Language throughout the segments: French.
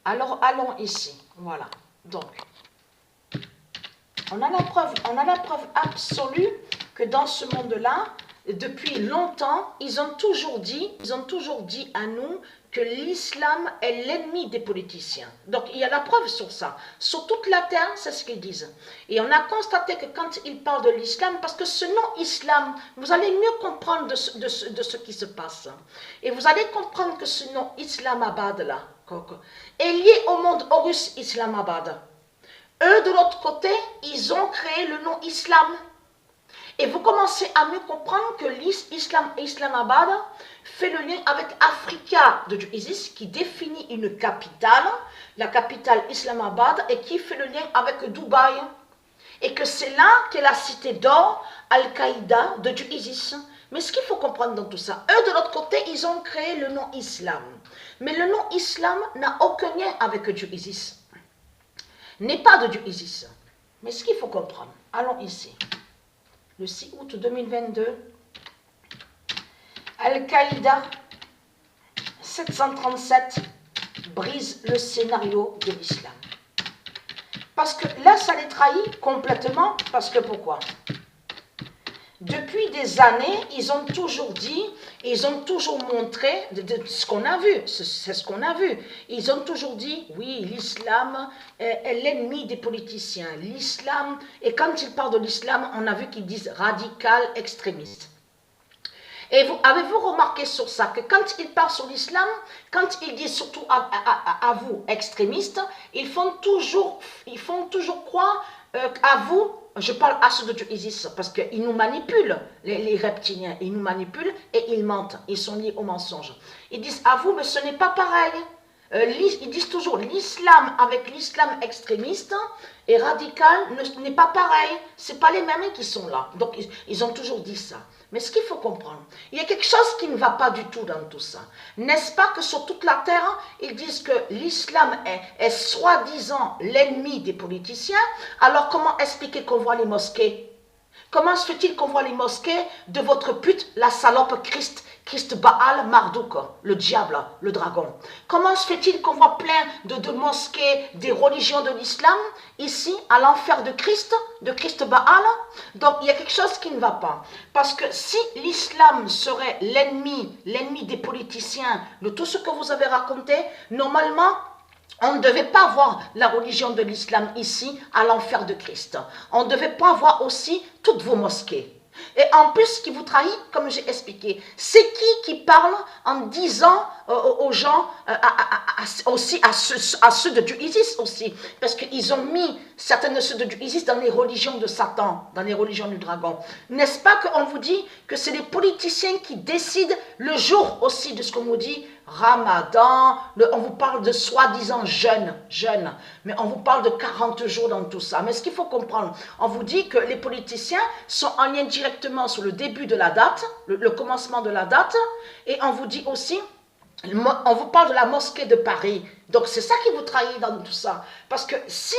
Alors, allons ici. Voilà. Donc, on a la preuve absolue que dans ce monde-là, depuis longtemps, ils ont toujours dit à nous que l'islam est l'ennemi des politiciens. Donc, il y a la preuve sur ça. Sur toute la terre, c'est ce qu'ils disent. Et on a constaté que quand ils parlent de l'islam, parce que ce nom islam, vous allez mieux comprendre de ce qui se passe. Et vous allez comprendre que ce nom Islamabad, là, est lié au monde Horus Islamabad. Eux, de l'autre côté, ils ont créé le nom islam. Et vous commencez à mieux comprendre que Islamabad fait le lien avec Africa de Isis, qui définit une capitale, la capitale Islamabad, et qui fait le lien avec Dubaï. Et que c'est là qu'est la cité d'or, Al-Qaïda de Isis. Mais ce qu'il faut comprendre dans tout ça, eux de l'autre côté, ils ont créé le nom islam. Mais le nom islam n'a aucun lien avec Dieu Isis. N'est pas de Dieu Isis. Mais ce qu'il faut comprendre, allons ici. Le 6 août 2022, Al-Qaïda 737 brise le scénario de l'islam. Parce que là, ça les trahit complètement. Parce que pourquoi? Depuis des années, ils ont toujours dit, ils ont toujours montré de ce qu'on a vu, c'est ce qu'on a vu. Ils ont toujours dit, oui, l'islam est l'ennemi des politiciens. L'islam, et quand ils parlent de l'islam, on a vu qu'ils disent radical, extrémiste. Et avez-vous remarqué sur ça, que quand ils parlent sur l'islam, quand ils disent surtout à vous, extrémistes, ils font toujours croire à vous, je parle à ceux de Dieu Isis, parce qu'ils nous manipulent, les reptiliens, ils nous manipulent et ils mentent, ils sont liés au mensonge. Ils disent à vous, mais ce n'est pas pareil. Ils disent toujours l'islam avec l'islam extrémiste et radical n'est pas pareil, ce n'est pas les mêmes qui sont là. Donc ils ont toujours dit ça. Mais ce qu'il faut comprendre, il y a quelque chose qui ne va pas du tout dans tout ça. N'est-ce pas que sur toute la terre, ils disent que l'islam est soi-disant l'ennemi des politiciens? Alors comment expliquer qu'on voit les mosquées? Comment se fait-il qu'on voit les mosquées de votre pute, la salope Christ Baal Marduk, le diable, le dragon? Comment se fait-il qu'on voit plein de mosquées des religions de l'islam, ici, à l'enfer de Christ Baal? Donc il y a quelque chose qui ne va pas. Parce que si l'islam serait l'ennemi des politiciens, de tout ce que vous avez raconté, normalement, on ne devait pas voir la religion de l'islam ici, à l'enfer de Christ. On ne devait pas voir aussi toutes vos mosquées. Et en plus, ce qui vous trahit, comme j'ai expliqué, c'est qui parle en disant aux gens, aussi à ceux de Dieu Isis aussi, parce qu'ils ont mis certaines de ceux de Dieu Isis dans les religions de Satan, dans les religions du dragon. N'est-ce pas qu'on vous dit que c'est les politiciens qui décident le jour aussi de ce qu'on vous dit, Ramadan, on vous parle de soi-disant jeûne, mais on vous parle de 40 jours dans tout ça. Mais ce qu'il faut comprendre, on vous dit que les politiciens sont en lien directement sur le début de la date, le commencement de la date, et on vous dit aussi, on vous parle de la mosquée de Paris. Donc c'est ça qui vous trahit dans tout ça. Parce que si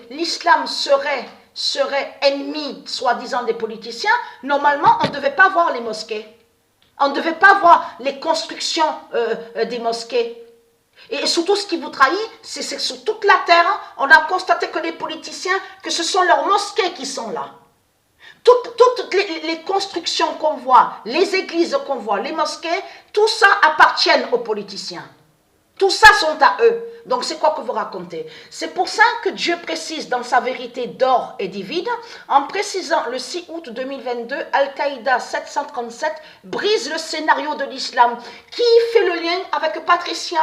l'islam serait ennemi, soi-disant, des politiciens, normalement on ne devait pas voir les mosquées. On ne devait pas voir les constructions des mosquées. Et surtout, ce qui vous trahit, c'est que sur toute la terre, on a constaté que les politiciens, que ce sont leurs mosquées qui sont là. Toutes les constructions qu'on voit, les églises qu'on voit, les mosquées, tout ça appartient aux politiciens. Tout ça sont à eux. Donc c'est quoi que vous racontez? C'est pour ça que Dieu précise dans sa vérité d'or et divine, en précisant le 6 août 2022, Al-Qaïda 737 brise le scénario de l'islam. Qui fait le lien avec Patricia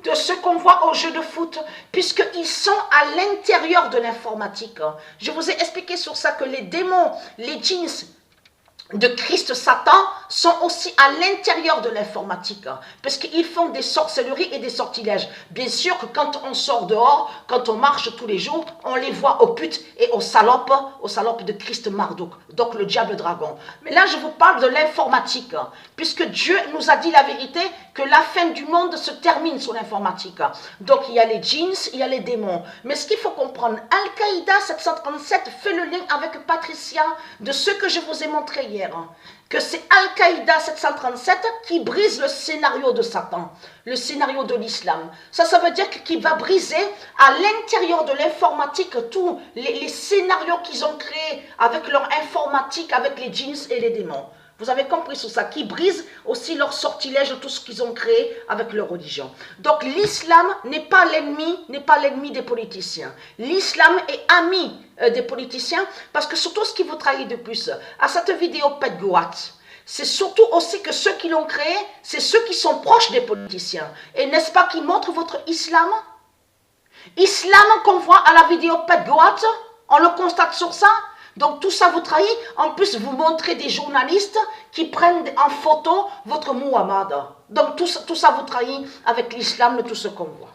de ce qu'on voit au jeu de foot, puisqu'ils sont à l'intérieur de l'informatique. Je vous ai expliqué sur ça que les démons, les djinns de Christ Satan sont aussi à l'intérieur de l'informatique, parce qu'ils font des sorcelleries et des sortilèges. Bien sûr que quand on sort dehors, quand on marche tous les jours, on les voit aux putes et aux salopes de Christ Marduk, donc le diable dragon. Mais là, je vous parle de l'informatique, puisque Dieu nous a dit la vérité, que la fin du monde se termine sur l'informatique. Donc il y a les djinns, il y a les démons. Mais ce qu'il faut comprendre, Al-Qaïda 737 fait le lien avec Patricia, de ce que je vous ai montré hier. lumière, que c'est Al-Qaïda 737 qui brise le scénario de Satan, le scénario de l'islam. Ça veut dire qu'il va briser à l'intérieur de l'informatique tous les scénarios qu'ils ont créés avec leur informatique, avec les djinns et les démons. Vous avez compris sur ça, qui brise aussi leur sortilège, tout ce qu'ils ont créé avec leur religion. Donc l'islam n'est pas l'ennemi des politiciens. L'islam est ami des politiciens, parce que surtout ce qui vous trahit de plus, à cette vidéo Pet Goat, c'est surtout aussi que ceux qui l'ont créé, c'est ceux qui sont proches des politiciens. Et n'est-ce pas qui montrent votre islam? Islam qu'on voit à la vidéo Pet Goat, on le constate sur ça. Donc tout ça vous trahit. En plus, vous montrez des journalistes qui prennent en photo votre Muhammad. Donc tout ça vous trahit avec l'islam, tout ce qu'on voit.